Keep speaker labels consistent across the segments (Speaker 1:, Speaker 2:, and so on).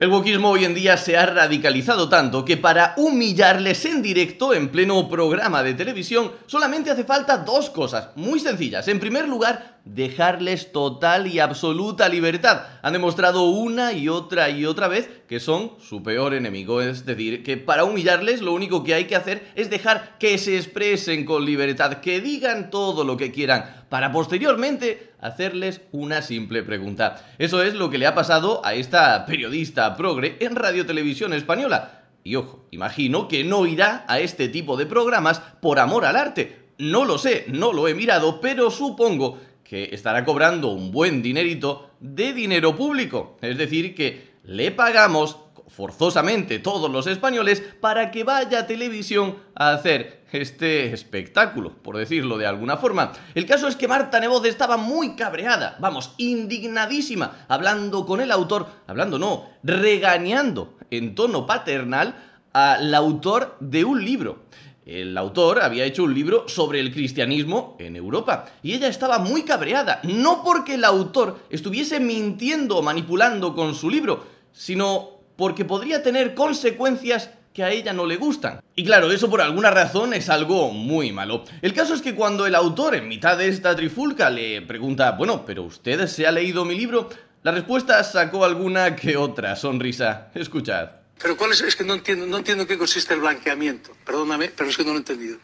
Speaker 1: El wokismo hoy en día se ha radicalizado tanto que para humillarles en directo en pleno programa de televisión solamente hace falta dos cosas muy sencillas. En primer lugar, dejarles total y absoluta libertad. Han demostrado una y otra vez que son su peor enemigo. Es decir, que para humillarles lo único que hay que hacer es dejar que se expresen con libertad, que digan todo lo que quieran, para posteriormente hacerles una simple pregunta. Eso es lo que le ha pasado a esta periodista progre en Radio Televisión Española. Y ojo, imagino que no irá a este tipo de programas por amor al arte. No lo sé, no lo he mirado, pero supongo que estará cobrando un buen dinerito de dinero público. Es decir, que le pagamos forzosamente todos los españoles para que vaya a televisión a hacer este espectáculo, por decirlo de alguna forma. El caso es que Marta Nebot estaba muy cabreada, vamos, indignadísima, hablando con el autor, regañando en tono paternal al autor de un libro. El autor había hecho un libro sobre el cristianismo en Europa y ella estaba muy cabreada, no porque el autor estuviese mintiendo o manipulando con su libro, sino porque podría tener consecuencias que a ella no le gustan. Y claro, eso por alguna razón es algo muy malo. El caso es que cuando el autor, en mitad de esta trifulca, le pregunta, bueno, ¿pero usted se ha leído mi libro? La respuesta sacó alguna que otra sonrisa. Escuchad.
Speaker 2: Pero ¿cuál es? Es que no entiendo en qué consiste el blanqueamiento. Perdóname, pero es que no lo he entendido.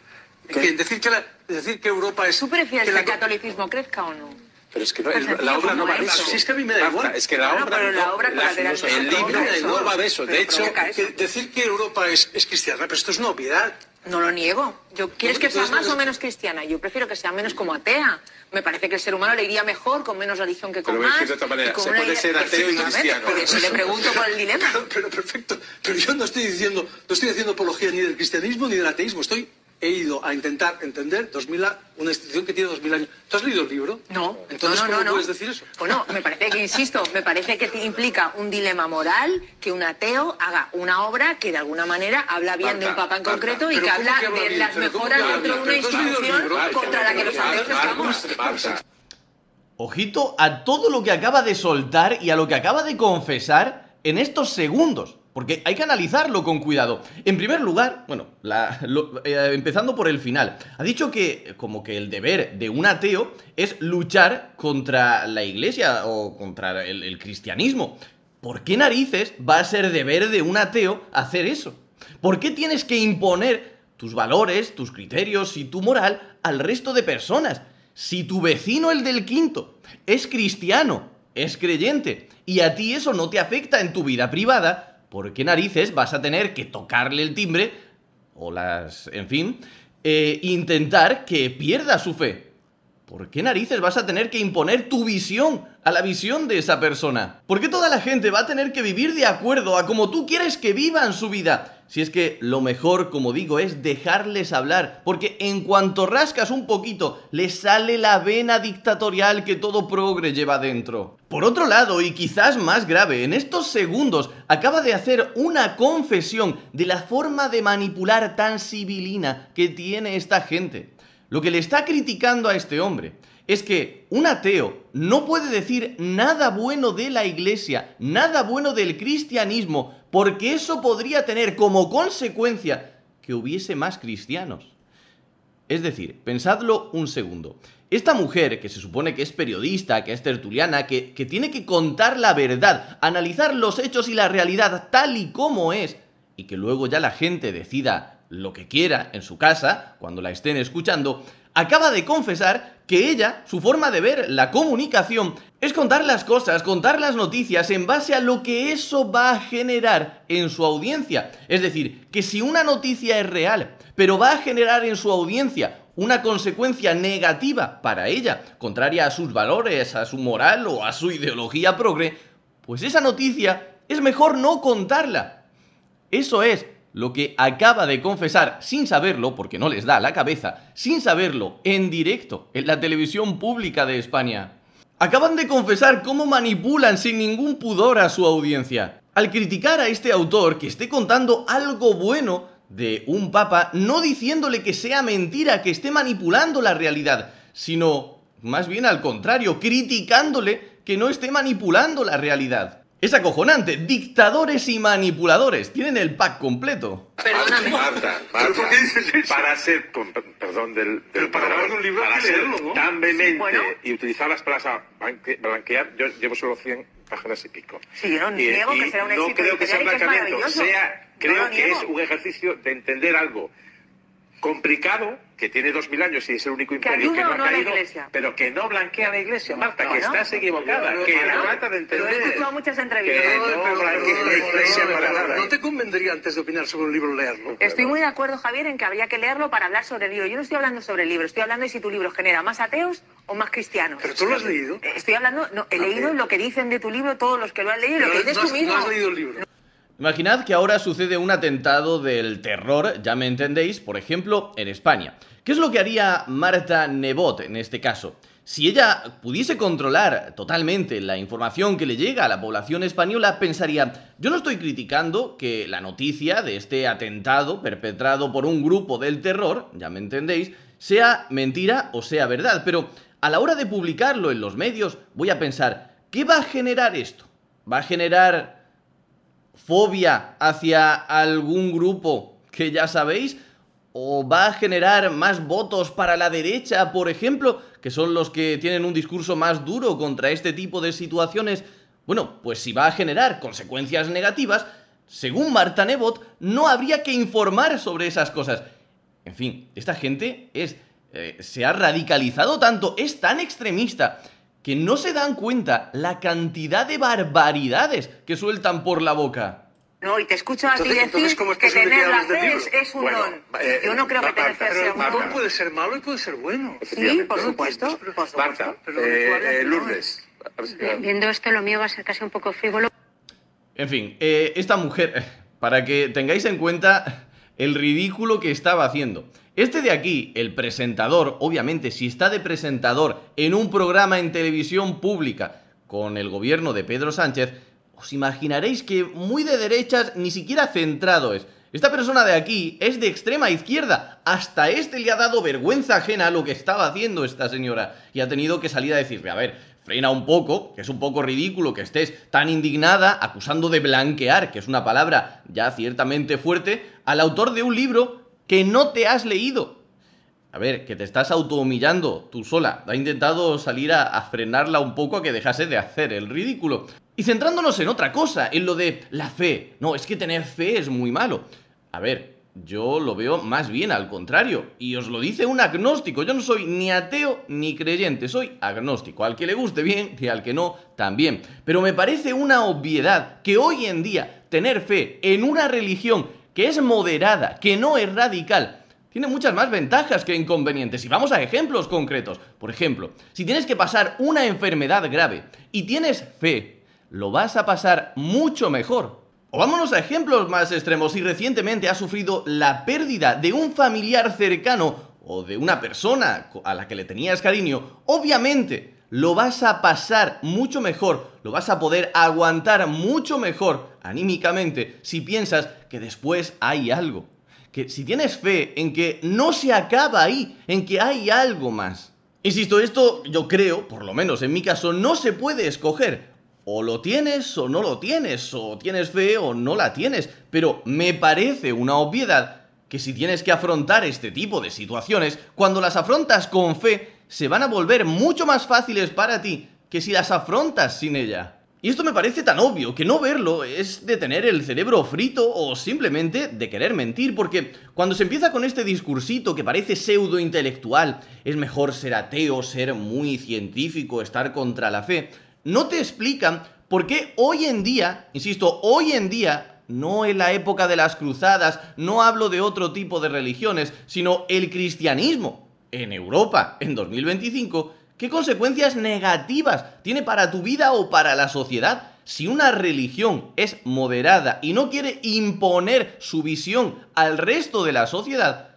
Speaker 2: Decir que Europa es...
Speaker 3: ¿Tú prefieres que el catolicismo crezca o no?
Speaker 2: Pero es que no, la obra no va de eso. Si es que a mí me da igual.
Speaker 4: Es que la obra,
Speaker 3: pero la obra
Speaker 4: el libro no va de eso. De hecho,
Speaker 2: decir que Europa es cristiana, pero esto es una obviedad.
Speaker 3: No lo niego. ¿Quieres que sea más o menos cristiana? Yo prefiero que sea menos como atea. Me parece que el ser humano le iría mejor con menos religión que con más.
Speaker 4: Pero de otra manera, se puede ser ateo y cristiano.
Speaker 3: Por eso le pregunto por el dilema.
Speaker 2: Pero perfecto. Pero yo no estoy haciendo apología ni del cristianismo ni del ateísmo. He ido a intentar entender una institución que tiene 2000 años. ¿Tú has leído el libro?
Speaker 3: No.
Speaker 2: Entonces, ¿cómo puedes decir eso?
Speaker 3: Bueno, me parece que implica un dilema moral que un ateo haga una obra que de alguna manera habla bien de un papa en concreto y que habla de las mejoras dentro de una institución contra la que los ateos estamos.
Speaker 1: Ojito a todo lo que acaba de soltar y a lo que acaba de confesar en estos segundos. Porque hay que analizarlo con cuidado. En primer lugar, empezando por el final, ha dicho que como que el deber de un ateo es luchar contra la iglesia o contra el cristianismo. ¿Por qué narices va a ser deber de un ateo hacer eso? ¿Por qué tienes que imponer tus valores, tus criterios y tu moral al resto de personas? Si tu vecino, el del quinto, es cristiano, es creyente, y a ti eso no te afecta en tu vida privada, ¿por qué narices vas a tener que tocarle el timbre intentar que pierda su fe? ¿Por qué narices vas a tener que imponer tu visión a la visión de esa persona? ¿Por qué toda la gente va a tener que vivir de acuerdo a como tú quieres que vivan su vida? Si es que lo mejor, como digo, es dejarles hablar, porque en cuanto rascas un poquito, les sale la vena dictatorial que todo progre lleva dentro. Por otro lado, y quizás más grave, en estos segundos acaba de hacer una confesión de la forma de manipular tan sibilina que tiene esta gente. Lo que le está criticando a este hombre es que un ateo no puede decir nada bueno de la iglesia, nada bueno del cristianismo, porque eso podría tener como consecuencia que hubiese más cristianos. Es decir, pensadlo un segundo. Esta mujer, que se supone que es periodista, que es tertuliana, que tiene que contar la verdad, analizar los hechos y la realidad tal y como es, y que luego ya la gente decida lo que quiera en su casa, cuando la estén escuchando, acaba de confesar que ella, su forma de ver la comunicación, es contar las cosas, contar las noticias en base a lo que eso va a generar en su audiencia. Es decir, que si una noticia es real, pero va a generar en su audiencia una consecuencia negativa para ella, contraria a sus valores, a su moral o a su ideología progre, pues esa noticia es mejor no contarla. Eso es lo que acaba de confesar, sin saberlo, porque no les da la cabeza, sin saberlo, en directo, en la televisión pública de España. Acaban de confesar cómo manipulan sin ningún pudor a su audiencia. Al criticar a este autor que esté contando algo bueno de un papa, no diciéndole que sea mentira, que esté manipulando la realidad, sino más bien al contrario, criticándole que no esté manipulando la realidad. Es acojonante. Dictadores y manipuladores. Tienen el pack completo.
Speaker 3: Perdóname.
Speaker 4: Marta, para ser, con perdón
Speaker 2: para hablar de un libro
Speaker 4: para
Speaker 2: hay que
Speaker 4: ser
Speaker 2: leerlo, ¿no?
Speaker 4: tan vehemente
Speaker 3: Bueno.
Speaker 4: y utilizar las palabras blanquear, yo llevo solo 100 páginas y pico.
Speaker 3: Sí, yo no niego que será un éxito
Speaker 4: no creo que sea
Speaker 3: editorial y que es
Speaker 4: blanqueamiento,
Speaker 3: maravilloso.
Speaker 4: creo
Speaker 3: No lo
Speaker 4: que
Speaker 3: niego.
Speaker 4: es un ejercicio de entender algo complicado, que tiene 2000 años y es el único imperio que
Speaker 3: ayuda
Speaker 4: no
Speaker 3: o
Speaker 4: ha
Speaker 3: no a la
Speaker 4: caído,
Speaker 3: Iglesia.
Speaker 4: pero que no blanquea a la Iglesia, Marta, que
Speaker 3: Bueno.
Speaker 4: estás equivocada, que la trata de
Speaker 3: Pero he
Speaker 4: entender.
Speaker 3: escuchado muchas
Speaker 4: Que
Speaker 3: entrevistas.
Speaker 4: no blanquea la Iglesia para nada.
Speaker 2: ¿No te convendría antes de opinar sobre un libro leerlo?
Speaker 3: Estoy muy de acuerdo, Javier, en que habría que leerlo para hablar sobre el libro. Yo no estoy hablando sobre el libro, estoy hablando de si tu libro genera más ateos o más cristianos.
Speaker 2: ¿Pero tú lo has leído?
Speaker 3: Estoy hablando, no, he leído lo que dicen de tu libro todos los que lo han leído y lo que dices tú mismo.
Speaker 2: No has leído el libro.
Speaker 1: Imaginad que ahora sucede un atentado del terror, ya me entendéis, por ejemplo, en España. ¿Qué es lo que haría Marta Nebot en este caso? Si ella pudiese controlar totalmente la información que le llega a la población española, pensaría, yo no estoy criticando que la noticia de este atentado perpetrado por un grupo del terror, ya me entendéis, sea mentira o sea verdad, pero a la hora de publicarlo en los medios voy a pensar, ¿qué va a generar esto? ¿Va a generar fobia hacia algún grupo que ya sabéis? ¿O va a generar más votos para la derecha, por ejemplo, que son los que tienen un discurso más duro contra este tipo de situaciones? Bueno, pues si va a generar consecuencias negativas, según Marta Nebot, no habría que informar sobre esas cosas. En fin, esta gente se ha radicalizado tanto, es tan extremista, que no se dan cuenta la cantidad de barbaridades que sueltan por la boca.
Speaker 3: No, y te escucho a ti
Speaker 2: Entonces,
Speaker 3: decir
Speaker 2: ¿cómo es
Speaker 3: que
Speaker 2: posible que
Speaker 3: tener la
Speaker 2: hables del
Speaker 3: fe
Speaker 2: libro?
Speaker 3: es un
Speaker 4: Bueno,
Speaker 3: don. Yo no creo que tener fe sea un
Speaker 2: Un
Speaker 3: don.
Speaker 2: don puede ser malo y puede ser bueno.
Speaker 3: Sí, por supuesto. Por supuesto.
Speaker 4: Marta,
Speaker 2: Pero tú hablas de
Speaker 4: Lourdes. A ver si-
Speaker 5: Viendo esto, lo mío va a ser casi un poco frívolo.
Speaker 1: En fin, esta mujer, para que tengáis en cuenta el ridículo que estaba haciendo. Este de aquí, el presentador, obviamente, si está de presentador en un programa en televisión pública con el gobierno de Pedro Sánchez, os imaginaréis que muy de derechas ni siquiera centrado es. Esta persona de aquí es de extrema izquierda. Hasta este le ha dado vergüenza ajena a lo que estaba haciendo esta señora. Y ha tenido que salir a decirle, a ver, frena un poco, que es un poco ridículo que estés tan indignada acusando de blanquear, que es una palabra ya ciertamente fuerte, al autor de un libro que no te has leído. A ver, que te estás autohumillando tú sola. Ha intentado salir a frenarla un poco a que dejase de hacer el ridículo. Y centrándonos en otra cosa, en lo de la fe. No, es que tener fe es muy malo. A ver, yo lo veo más bien al contrario. Y os lo dice un agnóstico. Yo no soy ni ateo ni creyente, soy agnóstico. Al que le guste bien y al que no, también. Pero me parece una obviedad que hoy en día tener fe en una religión que es moderada, que no es radical, tiene muchas más ventajas que inconvenientes. Y vamos a ejemplos concretos. Por ejemplo, si tienes que pasar una enfermedad grave y tienes fe, lo vas a pasar mucho mejor. O vámonos a ejemplos más extremos. Si recientemente has sufrido la pérdida de un familiar cercano o de una persona a la que le tenías cariño, obviamente lo vas a pasar mucho mejor, lo vas a poder aguantar mucho mejor anímicamente si piensas que después hay algo. Que si tienes fe en que no se acaba ahí, en que hay algo más. Insisto, esto yo creo, por lo menos en mi caso, no se puede escoger. O lo tienes o no lo tienes, o tienes fe o no la tienes. Pero me parece una obviedad que si tienes que afrontar este tipo de situaciones, cuando las afrontas con fe, se van a volver mucho más fáciles para ti que si las afrontas sin ella. Y esto me parece tan obvio que no verlo es de tener el cerebro frito o simplemente de querer mentir, porque cuando se empieza con este discursito que parece pseudo intelectual, es mejor ser ateo, ser muy científico, estar contra la fe, no te explican por qué hoy en día, insisto, hoy en día, no en la época de las cruzadas, no hablo de otro tipo de religiones, sino el cristianismo en Europa en 2025, ¿qué consecuencias negativas tiene para tu vida o para la sociedad? Si una religión es moderada y no quiere imponer su visión al resto de la sociedad,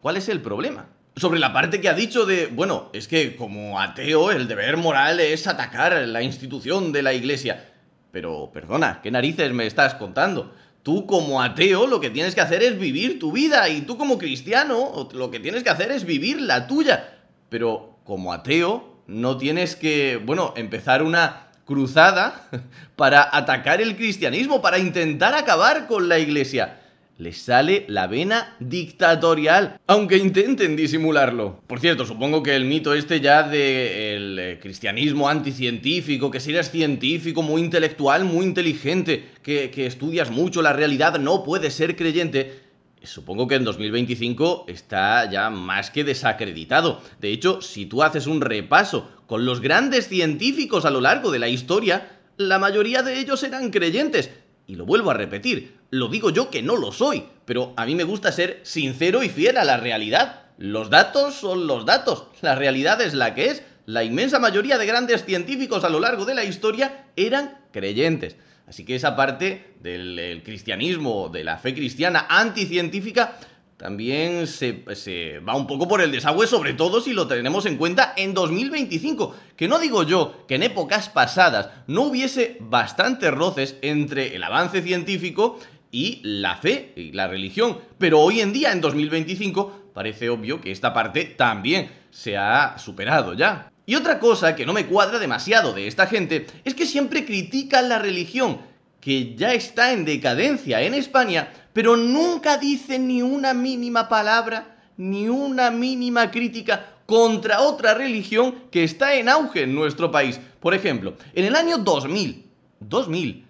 Speaker 1: ¿cuál es el problema? Sobre la parte que ha dicho de, bueno, es que como ateo el deber moral es atacar la institución de la iglesia. Pero, perdona, ¿qué narices me estás contando? Tú como ateo lo que tienes que hacer es vivir tu vida y tú como cristiano lo que tienes que hacer es vivir la tuya. Pero como ateo no tienes que, bueno, empezar una cruzada para atacar el cristianismo, para intentar acabar con la Iglesia. Les sale la vena dictatorial, aunque intenten disimularlo. Por cierto, supongo que el mito este ya del cristianismo anticientífico, que si eres científico, muy intelectual, muy inteligente, que estudias mucho la realidad, no puedes ser creyente, supongo que en 2025 está ya más que desacreditado. De hecho, si tú haces un repaso con los grandes científicos a lo largo de la historia, la mayoría de ellos eran creyentes. Y lo vuelvo a repetir, lo digo yo que no lo soy, pero a mí me gusta ser sincero y fiel a la realidad. Los datos son los datos, la realidad es la que es. La inmensa mayoría de grandes científicos a lo largo de la historia eran creyentes. Así que esa parte del cristianismo, de la fe cristiana anticientífica, también se va un poco por el desagüe, sobre todo si lo tenemos en cuenta en 2025. Que no digo yo que en épocas pasadas no hubiese bastantes roces entre el avance científico y la fe y la religión, pero hoy en día, en 2025, parece obvio que esta parte también se ha superado ya. Y otra cosa que no me cuadra demasiado de esta gente es que siempre critican la religión, que ya está en decadencia en España, pero nunca dicen ni una mínima palabra, ni una mínima crítica contra otra religión que está en auge en nuestro país. Por ejemplo, en el año 2000,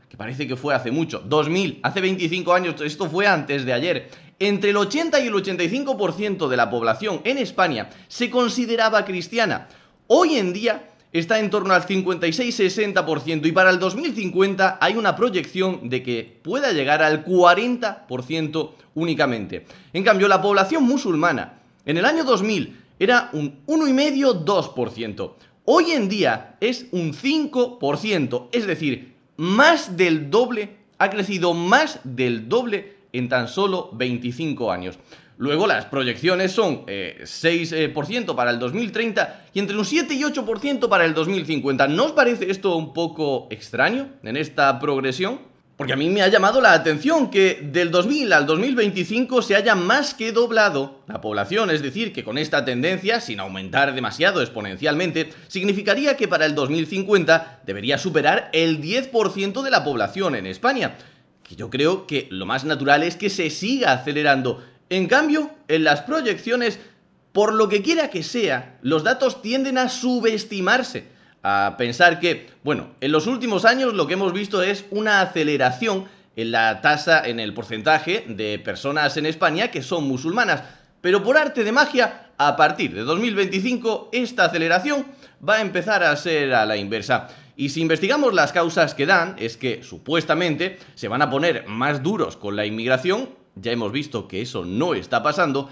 Speaker 1: que parece que fue hace mucho, 2000, hace 25 años, esto fue antes de ayer, entre el 80 y el 85% de la población en España se consideraba cristiana. Hoy en día está en torno al 56-60% y para el 2050 hay una proyección de que pueda llegar al 40% únicamente. En cambio, la población musulmana en el año 2000 era un 1,5-2%. Hoy en día es un 5%, es decir, más del doble, ha crecido más del doble en tan solo 25 años. Luego las proyecciones son 6% para el 2030 y entre un 7 y 8% para el 2050. ¿No os parece esto un poco extraño en esta progresión? Porque a mí me ha llamado la atención que del 2000 al 2025 se haya más que doblado la población, es decir, que con esta tendencia, sin aumentar demasiado exponencialmente, significaría que para el 2050 debería superar el 10% de la población en España. Que yo creo que lo más natural es que se siga acelerando. En cambio, en las proyecciones, por lo que quiera que sea, los datos tienden a subestimarse, a pensar que, bueno, en los últimos años lo que hemos visto es una aceleración en la tasa, en el porcentaje de personas en España que son musulmanas, pero por arte de magia, a partir de 2025, esta aceleración va a empezar a ser a la inversa. Y si investigamos las causas que dan, es que supuestamente se van a poner más duros con la inmigración. Ya hemos visto que eso no está pasando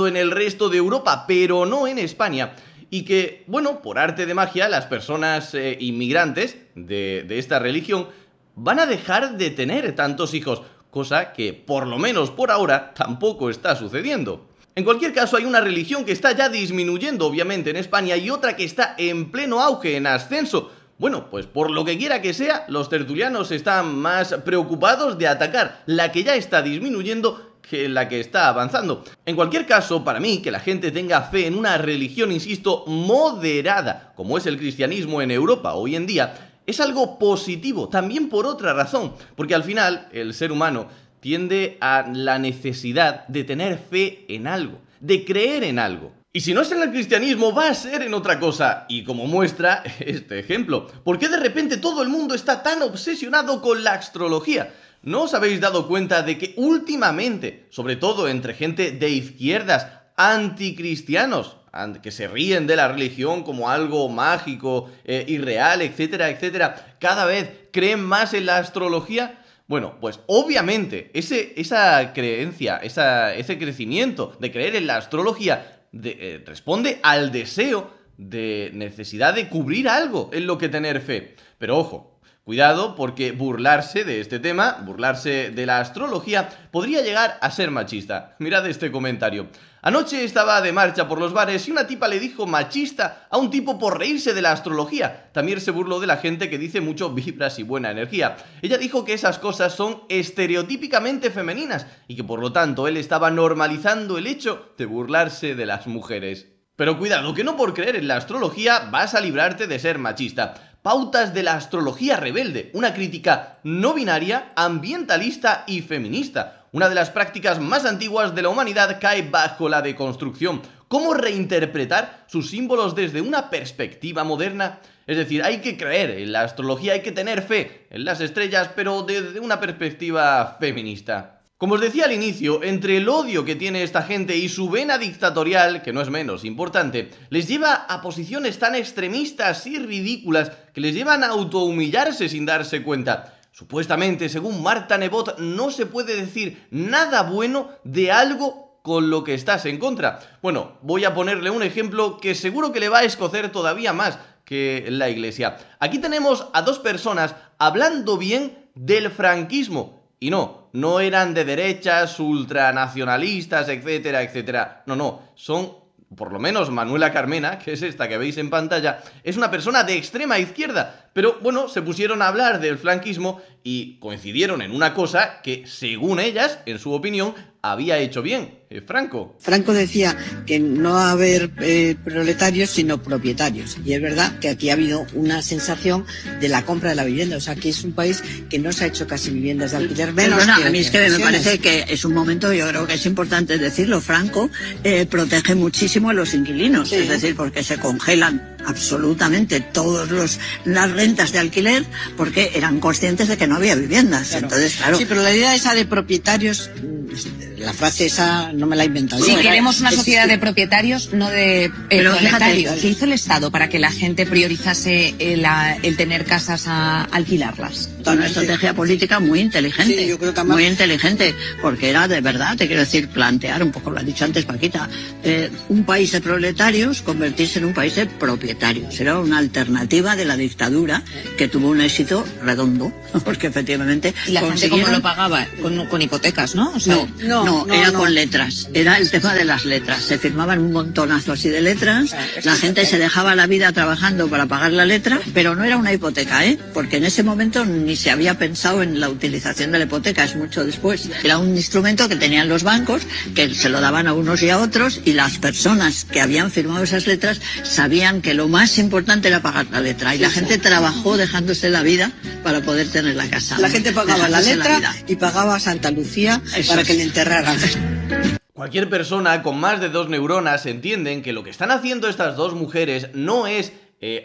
Speaker 1: en el resto de Europa, pero no en España. Y que, bueno, por arte de magia, las personas inmigrantes de esta religión van a dejar de tener tantos hijos, cosa que, por lo menos por ahora, tampoco está sucediendo. En cualquier caso, hay una religión que está ya disminuyendo, obviamente, en España, y otra que está en pleno auge, en ascenso. Bueno, pues por lo que quiera que sea, los tertulianos están más preocupados de atacar la que ya está disminuyendo que la que está avanzando. En cualquier caso, para mí, que la gente tenga fe en una religión, insisto, moderada, como es el cristianismo en Europa hoy en día, es algo positivo, también por otra razón, porque al final el ser humano tiende a la necesidad de tener fe en algo, de creer en algo. Y si no es en el cristianismo, va a ser en otra cosa. Y como muestra este ejemplo, ¿por qué de repente todo el mundo está tan obsesionado con la astrología? ¿No os habéis dado cuenta de que últimamente, sobre todo entre gente de izquierdas, anticristianos, que se ríen de la religión como algo mágico, irreal, etcétera, etcétera, cada vez creen más en la astrología? Bueno, pues obviamente esa creencia, ese crecimiento de creer en la astrología responde al deseo de necesidad de cubrir algo en lo que tener fe. Pero ojo, cuidado, porque burlarse de este tema, burlarse de la astrología, podría llegar a ser machista. Mirad este comentario. Anoche estaba de marcha por los bares y una tipa le dijo machista a un tipo por reírse de la astrología. También se burló de la gente que dice mucho vibras y buena energía. Ella dijo que esas cosas son estereotípicamente femeninas y que por lo tanto él estaba normalizando el hecho de burlarse de las mujeres. Pero cuidado, que no por creer en la astrología vas a librarte de ser machista. Pautas de la astrología rebelde, una crítica no binaria, ambientalista y feminista. Una de las prácticas más antiguas de la humanidad cae bajo la deconstrucción. ¿Cómo reinterpretar sus símbolos desde una perspectiva moderna? Es decir, hay que creer en la astrología, hay que tener fe en las estrellas, pero desde una perspectiva feminista. Como os decía al inicio, entre el odio que tiene esta gente y su vena dictatorial, que no es menos importante, les lleva a posiciones tan extremistas y ridículas que les llevan a autohumillarse sin darse cuenta. Supuestamente, según Marta Nebot, no se puede decir nada bueno de algo con lo que estás en contra. Bueno, voy a ponerle un ejemplo que seguro que le va a escocer todavía más que la Iglesia. Aquí tenemos a dos personas hablando bien del franquismo. Y no eran de derechas, ultranacionalistas, etcétera, etcétera. No, son, por lo menos Manuela Carmena, que es esta que veis en pantalla, es una persona de extrema izquierda. Pero bueno, se pusieron a hablar del franquismo y coincidieron en una cosa que, según ellas, en su opinión, había hecho bien. Franco.
Speaker 6: Franco decía que no va a haber proletarios sino propietarios, y es verdad que aquí ha habido una sensación de la compra de la vivienda, o sea que es un país que no se ha hecho casi viviendas de alquiler menos.
Speaker 7: Bueno, a mí es que me parece que es un momento, yo creo que es importante decirlo, Franco protege muchísimo a los inquilinos, sí, es decir, porque se congelan absolutamente todas las rentas de alquiler porque eran conscientes de que no había viviendas. Claro. Entonces, claro.
Speaker 6: Sí, pero la idea esa de propietarios, la frase esa no me la he inventado.
Speaker 8: Sí, queremos una sociedad de propietarios, no de proletarios. ¿Qué hizo el Estado para que la gente priorizase el tener casas a alquilarlas?
Speaker 7: Una estrategia política muy inteligente,
Speaker 6: sí, yo creo que además...
Speaker 7: muy inteligente, porque era de verdad, te quiero decir, plantear un poco, lo ha dicho antes Paquita, un país de proletarios convertirse en un país de propietarios. Era una alternativa de la dictadura que tuvo un éxito redondo, porque efectivamente...
Speaker 8: ¿Y la gente cómo lo pagaba? Con hipotecas, ¿no? O sea,
Speaker 7: no, era con letras, era el tema de las letras, se firmaban un montonazo así de letras, la gente se dejaba la vida trabajando para pagar la letra, pero no era una hipoteca, porque en ese momento ni se había pensado en la utilización de la hipoteca, es mucho después. Era un instrumento que tenían los bancos, que se lo daban a unos y a otros, y las personas que habían firmado esas letras sabían que lo más importante era pagar la letra, y la gente trabajó dejándose la vida para poder tener la casa.
Speaker 6: La gente pagaba la letra y pagaba a Santa Lucía para que le enterraran.
Speaker 1: Cualquier persona con más de 2 neuronas entienden que lo que están haciendo estas dos mujeres no es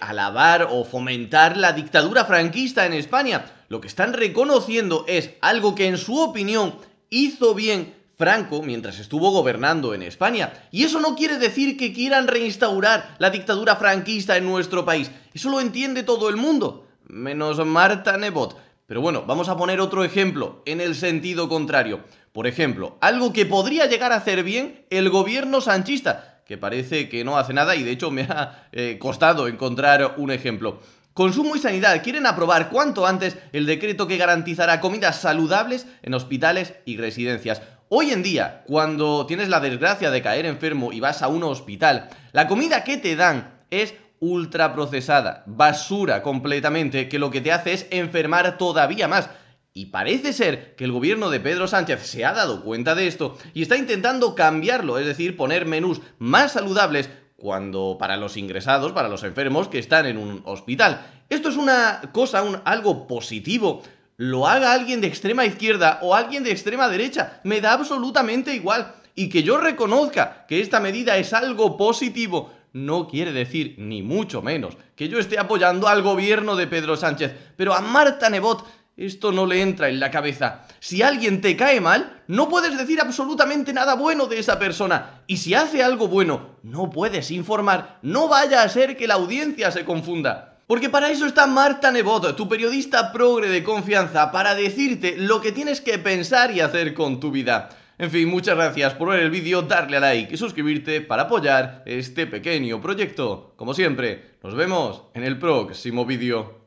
Speaker 1: alabar o fomentar la dictadura franquista en España. Lo que están reconociendo es algo que en su opinión hizo bien Franco mientras estuvo gobernando en España. Y eso no quiere decir que quieran reinstaurar la dictadura franquista en nuestro país. Eso lo entiende todo el mundo, menos Marta Nebot. Pero bueno, vamos a poner otro ejemplo en el sentido contrario. Por ejemplo, algo que podría llegar a hacer bien el gobierno sanchista, que parece que no hace nada y de hecho me ha costado encontrar un ejemplo. Consumo y Sanidad quieren aprobar cuanto antes el decreto que garantizará comidas saludables en hospitales y residencias. Hoy en día, cuando tienes la desgracia de caer enfermo y vas a un hospital, la comida que te dan es ultraprocesada, basura completamente, que lo que te hace es enfermar todavía más. Y parece ser que el gobierno de Pedro Sánchez se ha dado cuenta de esto y está intentando cambiarlo, es decir, poner menús más saludables cuando para los ingresados, para los enfermos que están en un hospital. Esto es una cosa, algo positivo. Lo haga alguien de extrema izquierda o alguien de extrema derecha, me da absolutamente igual. Y que yo reconozca que esta medida es algo positivo no quiere decir, ni mucho menos, que yo esté apoyando al gobierno de Pedro Sánchez. Pero a Marta Nebot esto no le entra en la cabeza. Si alguien te cae mal, no puedes decir absolutamente nada bueno de esa persona. Y si hace algo bueno, no puedes informar. No vaya a ser que la audiencia se confunda. Porque para eso está Marta Nebot, tu periodista progre de confianza, para decirte lo que tienes que pensar y hacer con tu vida. En fin, muchas gracias por ver el vídeo, darle a like y suscribirte para apoyar este pequeño proyecto. Como siempre, nos vemos en el próximo vídeo.